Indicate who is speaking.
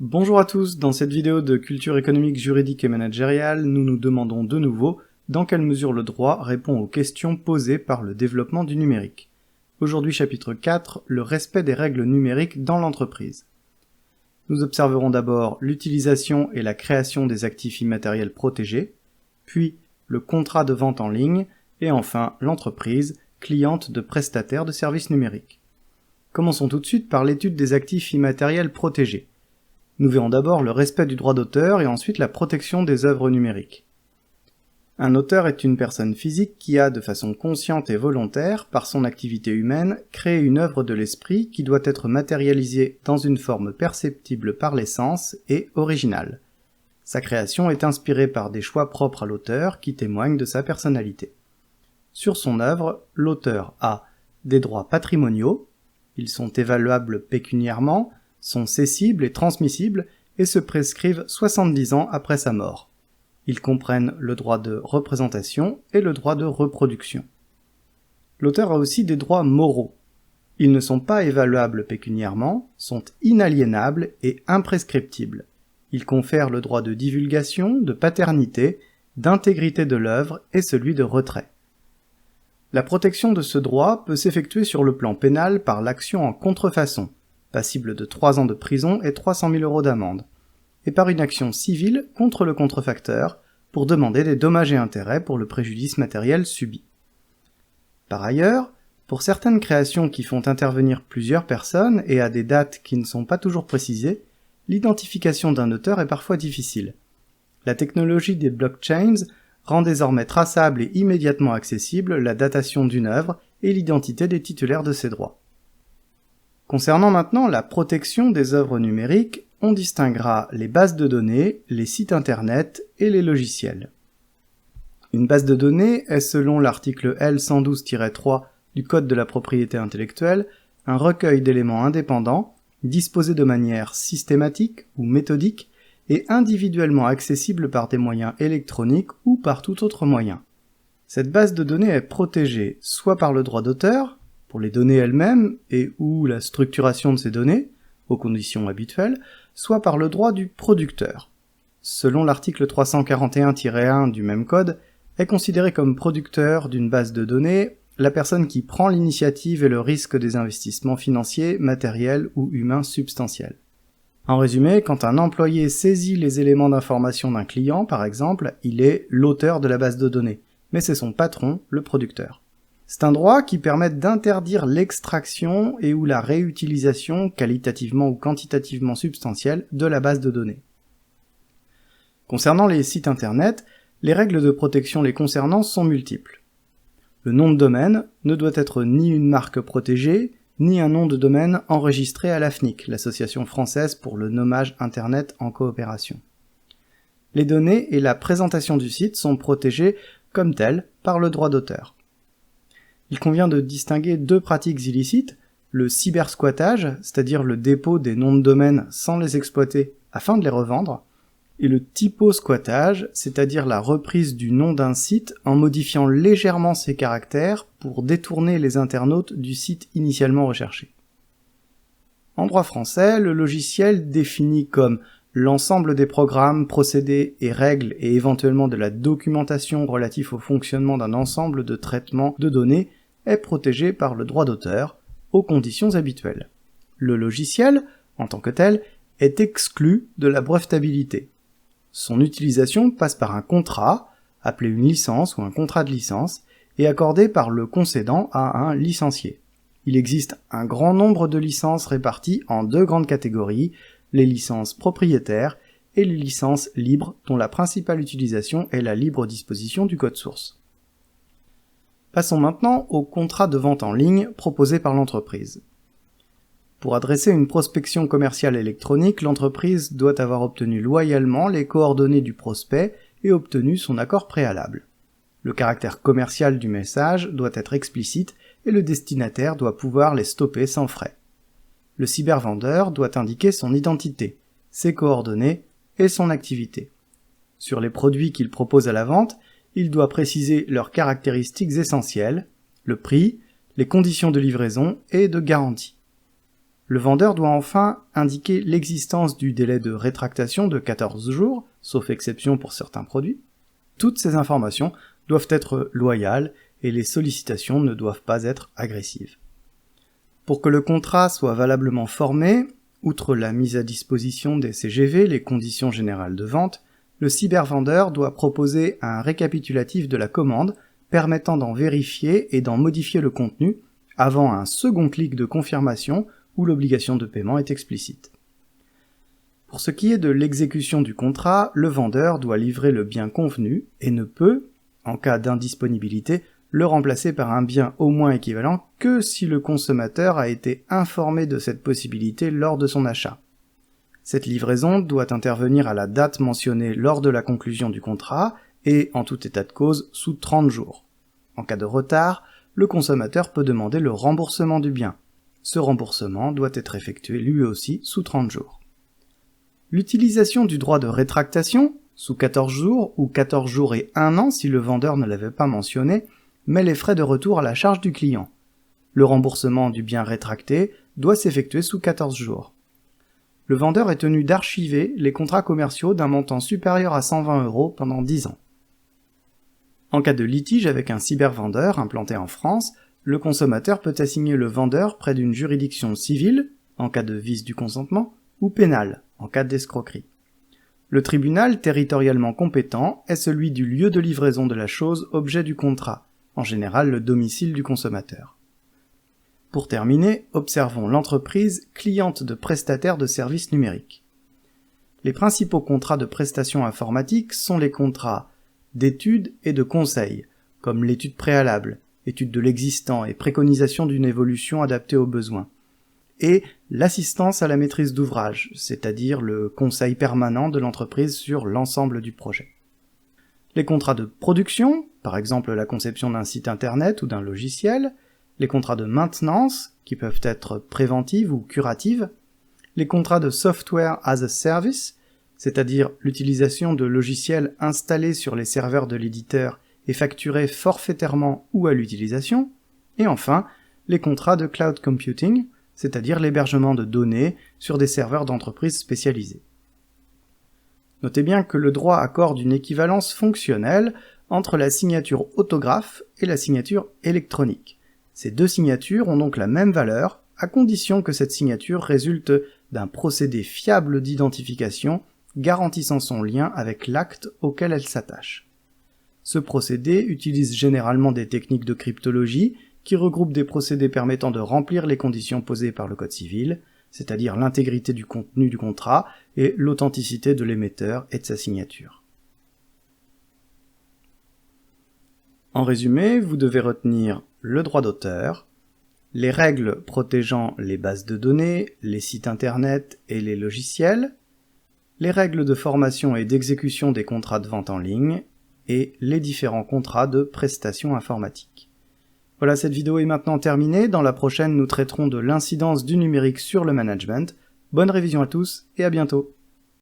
Speaker 1: Bonjour à tous, dans cette vidéo de culture économique, juridique et managériale, nous nous demandons de nouveau dans quelle mesure le droit répond aux questions posées par le développement du numérique. Aujourd'hui chapitre 4, le respect des règles numériques dans l'entreprise. Nous observerons d'abord l'utilisation et la création des actifs immatériels protégés, puis le contrat de vente en ligne, et enfin l'entreprise, cliente de prestataires de services numériques. Commençons tout de suite par l'étude des actifs immatériels protégés. Nous verrons d'abord le respect du droit d'auteur et ensuite la protection des œuvres numériques. Un auteur est une personne physique qui a, de façon consciente et volontaire, par son activité humaine, créé une œuvre de l'esprit qui doit être matérialisée dans une forme perceptible par les sens et originale. Sa création est inspirée par des choix propres à l'auteur qui témoignent de sa personnalité. Sur son œuvre, l'auteur a des droits patrimoniaux, ils sont évaluables pécuniairement, sont cessibles et transmissibles et se prescrivent 70 ans après sa mort. Ils comprennent le droit de représentation et le droit de reproduction. L'auteur a aussi des droits moraux. Ils ne sont pas évaluables pécuniairement, sont inaliénables et imprescriptibles. Ils confèrent le droit de divulgation, de paternité, d'intégrité de l'œuvre et celui de retrait. La protection de ce droit peut s'effectuer sur le plan pénal par l'action en contrefaçon, passible de 3 ans de prison et 300 000 € d'amende, et par une action civile contre le contrefacteur pour demander des dommages et intérêts pour le préjudice matériel subi. Par ailleurs, pour certaines créations qui font intervenir plusieurs personnes et à des dates qui ne sont pas toujours précisées, l'identification d'un auteur est parfois difficile. La technologie des blockchains rend désormais traçable et immédiatement accessible la datation d'une œuvre et l'identité des titulaires de ces droits. Concernant maintenant la protection des œuvres numériques, on distinguera les bases de données, les sites internet et les logiciels. Une base de données est, selon l'article L112-3 du Code de la propriété intellectuelle, un recueil d'éléments indépendants, disposés de manière systématique ou méthodique et individuellement accessible par des moyens électroniques ou par tout autre moyen. Cette base de données est protégée soit par le droit d'auteur, pour les données elles-mêmes et ou la structuration de ces données, aux conditions habituelles, soit par le droit du producteur. Selon l'article 341-1 du même code, est considéré comme producteur d'une base de données la personne qui prend l'initiative et le risque des investissements financiers, matériels ou humains substantiels. En résumé, quand un employé saisit les éléments d'information d'un client, par exemple, il est l'auteur de la base de données, mais c'est son patron, le producteur. C'est un droit qui permet d'interdire l'extraction et ou la réutilisation, qualitativement ou quantitativement substantielle, de la base de données. Concernant les sites internet, les règles de protection les concernant sont multiples. Le nom de domaine ne doit être ni une marque protégée, ni un nom de domaine enregistré à l'AFNIC, l'Association française pour le nommage internet en coopération. Les données et la présentation du site sont protégées comme telles par le droit d'auteur. Il convient de distinguer deux pratiques illicites, le cybersquattage, c'est-à-dire le dépôt des noms de domaine sans les exploiter afin de les revendre, et le typosquattage, c'est-à-dire la reprise du nom d'un site en modifiant légèrement ses caractères pour détourner les internautes du site initialement recherché. En droit français, le logiciel défini comme l'ensemble des programmes, procédés et règles et éventuellement de la documentation relatif au fonctionnement d'un ensemble de traitements de données est protégé par le droit d'auteur, aux conditions habituelles. Le logiciel, en tant que tel, est exclu de la brevetabilité. Son utilisation passe par un contrat, appelé une licence ou un contrat de licence, et accordé par le concédant à un licencié. Il existe un grand nombre de licences réparties en deux grandes catégories, les licences propriétaires et les licences libres dont la principale utilisation est la libre disposition du code source. Passons maintenant au contrat de vente en ligne proposé par l'entreprise. Pour adresser une prospection commerciale électronique, l'entreprise doit avoir obtenu loyalement les coordonnées du prospect et obtenu son accord préalable. Le caractère commercial du message doit être explicite et le destinataire doit pouvoir les stopper sans frais. Le cybervendeur doit indiquer son identité, ses coordonnées et son activité. Sur les produits qu'il propose à la vente, il doit préciser leurs caractéristiques essentielles, le prix, les conditions de livraison et de garantie. Le vendeur doit enfin indiquer l'existence du délai de rétractation de 14 jours, sauf exception pour certains produits. Toutes ces informations doivent être loyales et les sollicitations ne doivent pas être agressives. Pour que le contrat soit valablement formé, outre la mise à disposition des CGV, les conditions générales de vente, le cybervendeur doit proposer un récapitulatif de la commande permettant d'en vérifier et d'en modifier le contenu avant un second clic de confirmation où l'obligation de paiement est explicite. Pour ce qui est de l'exécution du contrat, le vendeur doit livrer le bien convenu et ne peut, en cas d'indisponibilité, le remplacer par un bien au moins équivalent que si le consommateur a été informé de cette possibilité lors de son achat. Cette livraison doit intervenir à la date mentionnée lors de la conclusion du contrat et, en tout état de cause, sous 30 jours. En cas de retard, le consommateur peut demander le remboursement du bien. Ce remboursement doit être effectué lui aussi sous 30 jours. L'utilisation du droit de rétractation, sous 14 jours ou 14 jours et 1 an si le vendeur ne l'avait pas mentionné, met les frais de retour à la charge du client. Le remboursement du bien rétracté doit s'effectuer sous 14 jours. Le vendeur est tenu d'archiver les contrats commerciaux d'un montant supérieur à 120 € pendant 10 ans. En cas de litige avec un cybervendeur implanté en France, le consommateur peut assigner le vendeur près d'une juridiction civile, en cas de vice du consentement, ou pénale, en cas d'escroquerie. Le tribunal territorialement compétent est celui du lieu de livraison de la chose objet du contrat, en général le domicile du consommateur. Pour terminer, observons l'entreprise cliente de prestataires de services numériques. Les principaux contrats de prestations informatiques sont les contrats d'études et de conseil, comme l'étude préalable, étude de l'existant et préconisation d'une évolution adaptée aux besoins, et l'assistance à la maîtrise d'ouvrage, c'est-à-dire le conseil permanent de l'entreprise sur l'ensemble du projet. Les contrats de production, par exemple la conception d'un site internet ou d'un logiciel, les contrats de maintenance, qui peuvent être préventives ou curatives, les contrats de software as a service, c'est-à-dire l'utilisation de logiciels installés sur les serveurs de l'éditeur et facturés forfaitairement ou à l'utilisation, et enfin, les contrats de cloud computing, c'est-à-dire l'hébergement de données sur des serveurs d'entreprises spécialisés. Notez bien que le droit accorde une équivalence fonctionnelle entre la signature autographe et la signature électronique. Ces deux signatures ont donc la même valeur, à condition que cette signature résulte d'un procédé fiable d'identification garantissant son lien avec l'acte auquel elle s'attache. Ce procédé utilise généralement des techniques de cryptologie qui regroupent des procédés permettant de remplir les conditions posées par le Code civil, c'est-à-dire l'intégrité du contenu du contrat et l'authenticité de l'émetteur et de sa signature. En résumé, vous devez retenir le droit d'auteur, les règles protégeant les bases de données, les sites internet et les logiciels, les règles de formation et d'exécution des contrats de vente en ligne, et les différents contrats de prestations informatiques. Voilà, cette vidéo est maintenant terminée. Dans la prochaine, nous traiterons de l'incidence du numérique sur le management. Bonne révision à tous et à bientôt.